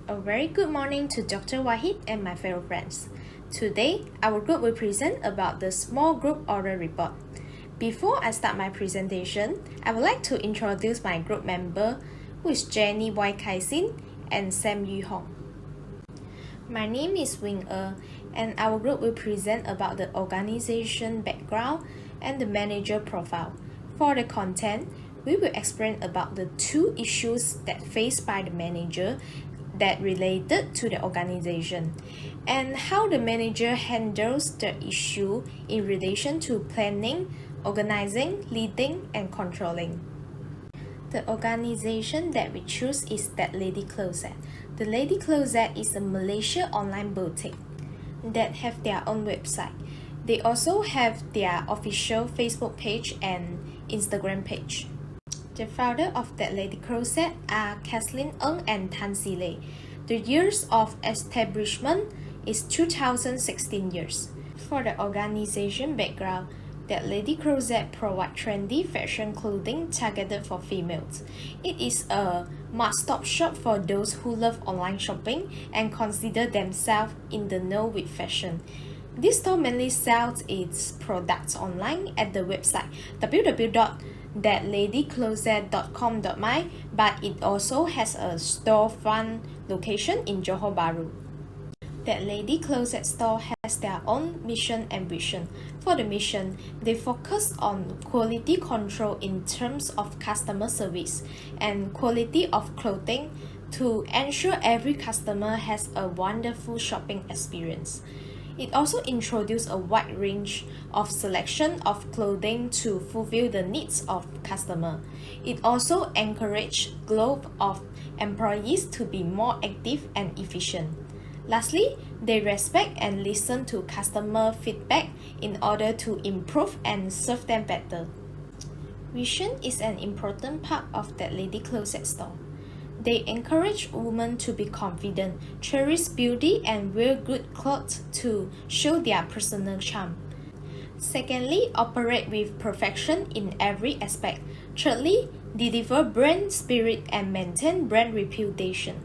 A very good morning to Dr. Wahid and my fellow friends. Today, our group will present about the small group order report. Before I start my presentation, I would like to introduce my group member, who is Jenny Y. Kaisin and Sam Yu Hong. My name is Wing and our group will present about the organization background and the manager profile. For the content, we will explain about the two issues that faced by the manager that related to the organization and how the manager handles the issue in relation to planning, organizing, leading, and controlling. The organization that we choose is That Lady Closet. The Lady Closet is a Malaysia online boutique that have their own website. They also have their official Facebook page and Instagram page. The founder of That Lady Closet are Kathleen Ng and Tan Si Lei. The years of establishment is 2016 years. For the organization background, That Lady Closet provides trendy fashion clothing targeted for females. It is a must-stop shop for those who love online shopping and consider themselves in the know with fashion. This store mainly sells its products online at the website www.thatladycloset.com.my, but it also has a storefront location in Johor Bahru. That Lady Closet store has their own mission and vision. For the mission, they focus on quality control in terms of customer service and quality of clothing to ensure every customer has a wonderful shopping experience. It also introduced a wide range of selection of clothing to fulfill the needs of customer. It also encouraged growth of employees to be more active and efficient. Lastly, they respect and listen to customer feedback in order to improve and serve them better. Vision is an important part of That Lady Closet store. They encourage women to be confident, cherish beauty, and wear good clothes to show their personal charm. Secondly, operate with perfection in every aspect. Thirdly, deliver brand spirit and maintain brand reputation.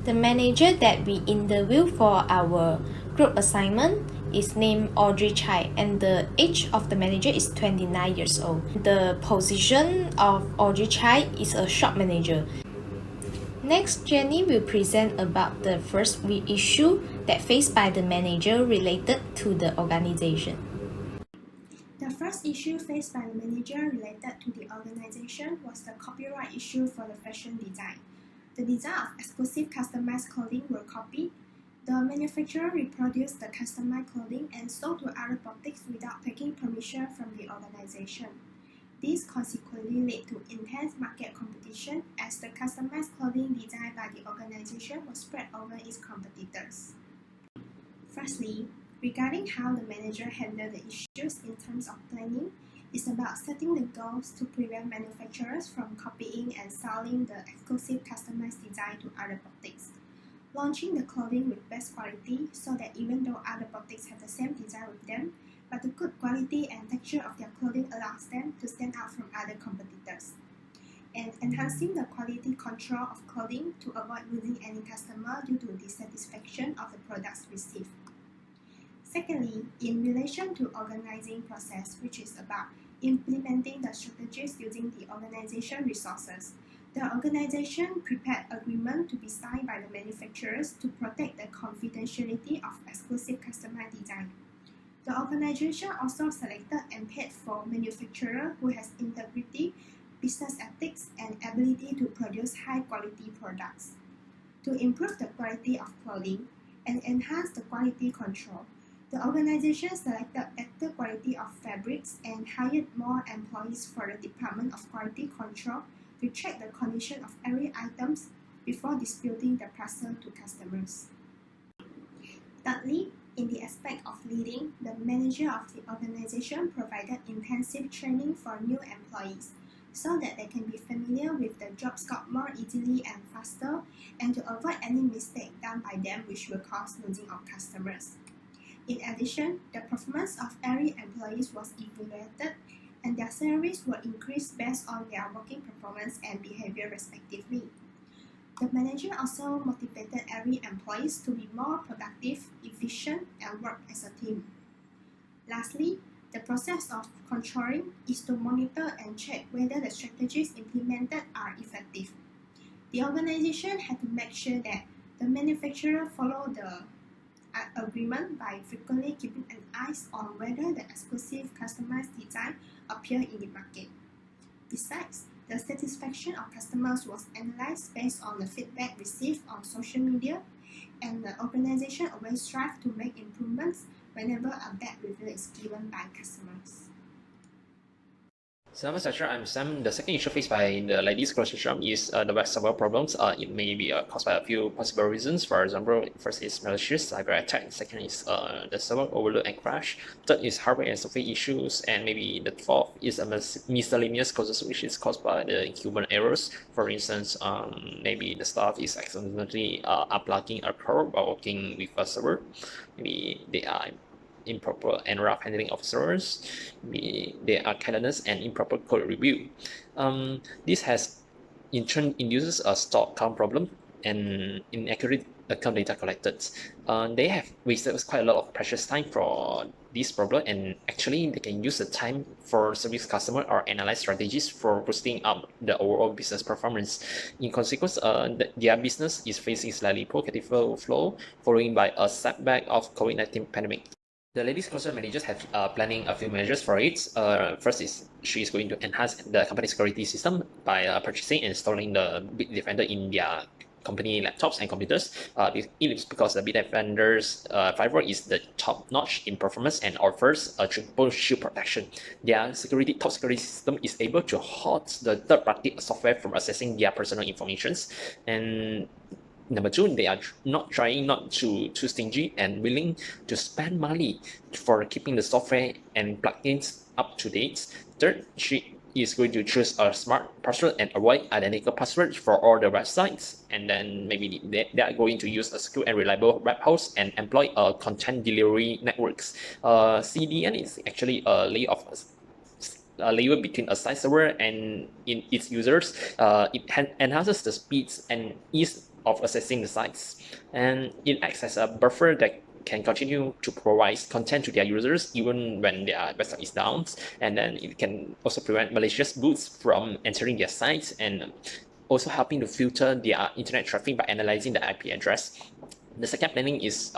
The manager that we interview for our group assignment is named Audrey Chai, and the age of the manager is 29 years old. The position of Audrey Chai is a shop manager. Next, Jenny will present about the first issue that faced by the manager related to the organization. The first issue faced by the manager related to the organization was the copyright issue for the fashion design. The design of exclusive customized clothing were copied. The manufacturer reproduced the customized clothing and sold to other boutiques without taking permission from the organization. This consequently led to intense market competition as the customized clothing designed by the organization was spread over its competitors. Firstly, regarding how the manager handled the issues in terms of planning, is about setting the goals to prevent manufacturers from copying and selling the exclusive customized design to other boutiques. Launching the clothing with best quality so that even though other boutiques have the same design with them, but the good quality and texture of their clothing allows them to stand out from other competitors. And enhancing the quality control of clothing to avoid losing any customer due to dissatisfaction of the products received. Secondly, in relation to organizing process, which is about implementing the strategies using the organization resources, the organization prepared agreement to be signed by the manufacturers to protect the confidentiality of exclusive customized design. The organization also selected and paid for manufacturer who has integrity, business ethics, and ability to produce high-quality products. To improve the quality of clothing and enhance the quality control, the organization selected better quality of fabrics and hired more employees for the Department of Quality Control to check the condition of every items before distributing the parcel to customers. Thirdly, in the aspect of leading, the manager of the organization provided intensive training for new employees so that they can be familiar with the job scope more easily and faster and to avoid any mistake done by them which will cause losing of customers. In addition, the performance of every employee was evaluated and their salaries were increased based on their working performance and behavior respectively. The manager also motivated every employee to be more productive, efficient, and work as a team. Lastly, the process of controlling is to monitor and check whether the strategies implemented are effective. The organization had to make sure that the manufacturer followed the agreement by frequently keeping an eye on whether the exclusive customized design appear in the market. Besides, the satisfaction of customers was analyzed based on the feedback received on social media, and the organization always strives to make improvements whenever a bad review is given by customers. Server structure, I'm Sam. The second issue faced by the ladies consortium is the web server problems. It may be caused by a few possible reasons. For example, first is malicious cyber attack. Second is the server overload and crash. Third is hardware and software issues. And maybe the fourth is a miscellaneous causes which is caused by the human errors. For instance, maybe the staff is accidentally unplugging a cord while working with a server. Maybe they are improper and rough handling of servers, there are carelessness and improper code review. This has in turn induces a stock count problem and inaccurate account data collected. They have wasted quite a lot of precious time for this problem, and actually they can use the time for service customer or analyze strategies for boosting up the overall business performance. In consequence, their business is facing slightly poor cash flow following by a setback of COVID-19 pandemic. The ladies concerned managers have planning a few measures for it. First is she is going to enhance the company security system by purchasing and installing the Bitdefender in their company laptops and computers. It is because the Bitdefender's firewall is the top-notch in performance and offers a triple shield protection. Their top security system is able to halt the third-party software from accessing their personal information. And number two, they are not too stingy and willing to spend money for keeping the software and plugins up to date. Third, she is going to choose a smart password and avoid identical passwords for all the websites. And then maybe they are going to use a secure and reliable web host and employ a content delivery networks. CDN is actually a layer of a layer between a site server and its users. It enhances the speeds and ease of accessing the sites, and it acts as a buffer that can continue to provide content to their users even when their website is down, and then it can also prevent malicious bots from entering their sites, and also helping to filter their internet traffic by analyzing the IP address. The second planning is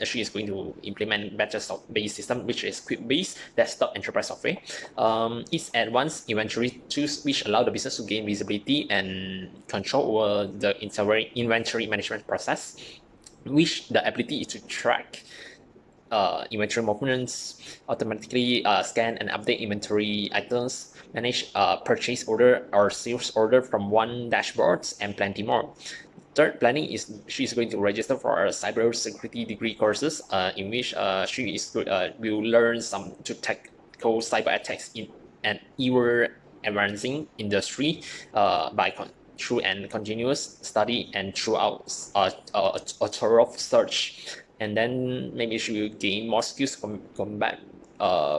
she is going to implement better stock-based system, which is quick-based desktop enterprise software. It's advanced inventory tools which allow the business to gain visibility and control over the inventory management process, which the ability is to track inventory movements, automatically scan and update inventory items, manage purchase order or sales order from one dashboard, and plenty more. Third planning is she is going to register for a cyber security degree courses in which she is will learn some to tackle cyber attacks in an ever advancing industry through an continuous study and throughout a thorough search. And then maybe she will gain more skills to combat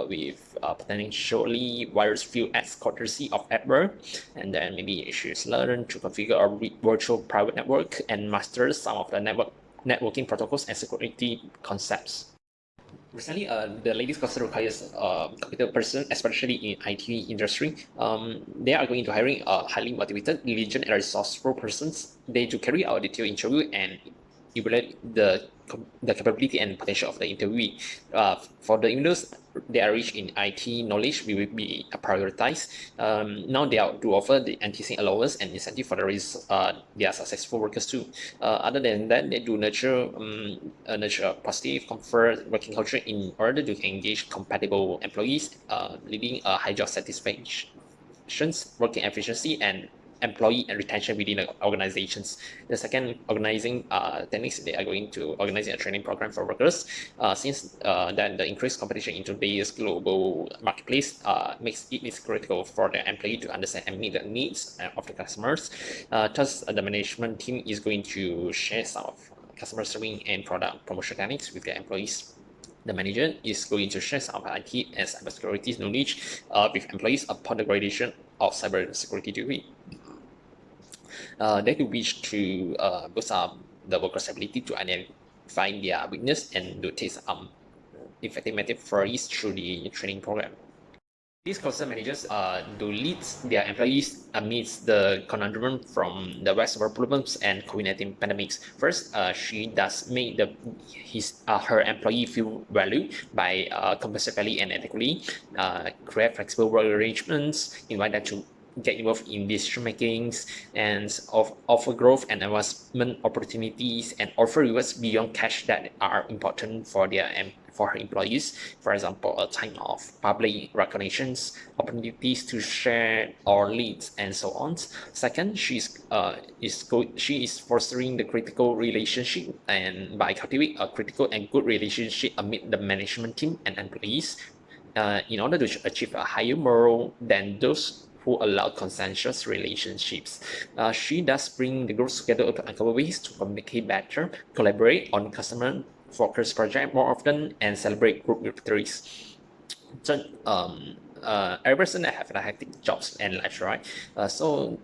with potentially virus-filled ads courtesy of adware, and then maybe she's learned to configure a virtual private network and master some of the networking protocols and security concepts. Recently, the ladies cluster requires a competent person, especially in IT industry. They are going to hiring highly motivated, diligent, and resourceful persons. They to carry out a detailed interview and evaluate the capability and potential of the interviewee. For the individuals they are rich in IT knowledge, we will be prioritized. Now they are to offer the anti-sync allowance and incentive for their successful workers too. Other than that, they do nurture a positive, comfort working culture in order to engage compatible employees, leading a high job satisfaction, working efficiency, and employee and retention within the organizations. The second organizing techniques, they are going to organize a training program for workers, since then the increased competition in today's global marketplace makes it critical for the employee to understand and meet the needs of the customers. Thus, the management team is going to share some of customer serving and product promotion techniques with their employees. The manager is going to share some IT and cybersecurity knowledge with employees upon the graduation of cybersecurity degree. They do wish to boost up the workers' ability to identify their weakness and to take effective method for it through the training program. These cluster managers do lead their employees amidst the conundrum from the rest of our problems and COVID-19 pandemics. First, she does make her employee feel valued by compensate fairly and adequately, create flexible work arrangements, invite them to get involved in decision makings, and offer growth and advancement opportunities, and offer rewards beyond cash that are important for her employees. For example, a time of public recognitions, opportunities to share our leads, and so on. Second, she is fostering the critical relationship, and by cultivating a critical and good relationship amid the management team and employees, in order to achieve a higher moral than those who allow consensuous relationships. She does bring the groups together to uncover ways to communicate better, collaborate on customer-focused projects more often, and celebrate group victories. So, every person have a hectic jobs and life, right? So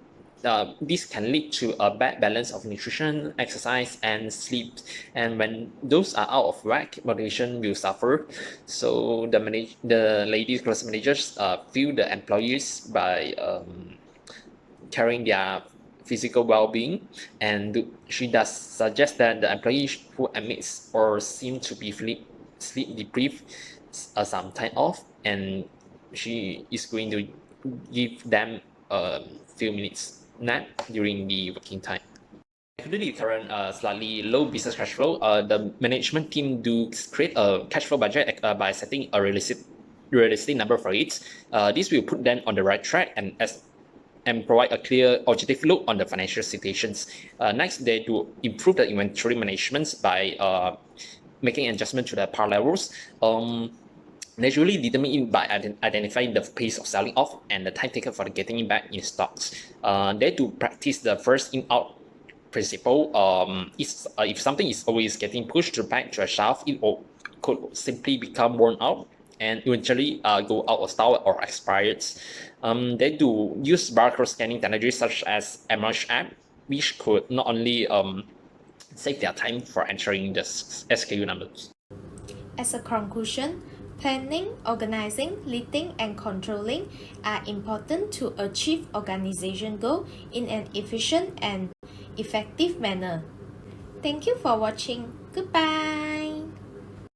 this can lead to a bad balance of nutrition, exercise, and sleep. And when those are out of whack, motivation will suffer. So the ladies cluster managers feel the employees by carrying their physical well-being, and she does suggest that the employees who admits or seem to be sleep deprived some time off, and she is going to give them a few minutes nap during the working time. Due to the current slightly low business cash flow, the management team do create a cash flow budget by setting a realistic number for it. This will put them on the right track and provide a clear, objective look on the financial situations. Next, they do improve the inventory management by making adjustment to the par levels. They usually determine it by identifying the pace of selling off and the time taken for getting it back in stocks. They do practice the first in out principle. If something is always getting pushed back to a shelf, it could simply become worn out and eventually go out of style or expired. They do use barcode scanning technologies such as Emerge app, which could not only save their time for entering the SKU numbers. As a conclusion, planning, organizing, leading, and controlling are important to achieve organization goals in an efficient and effective manner. Thank you for watching. Goodbye.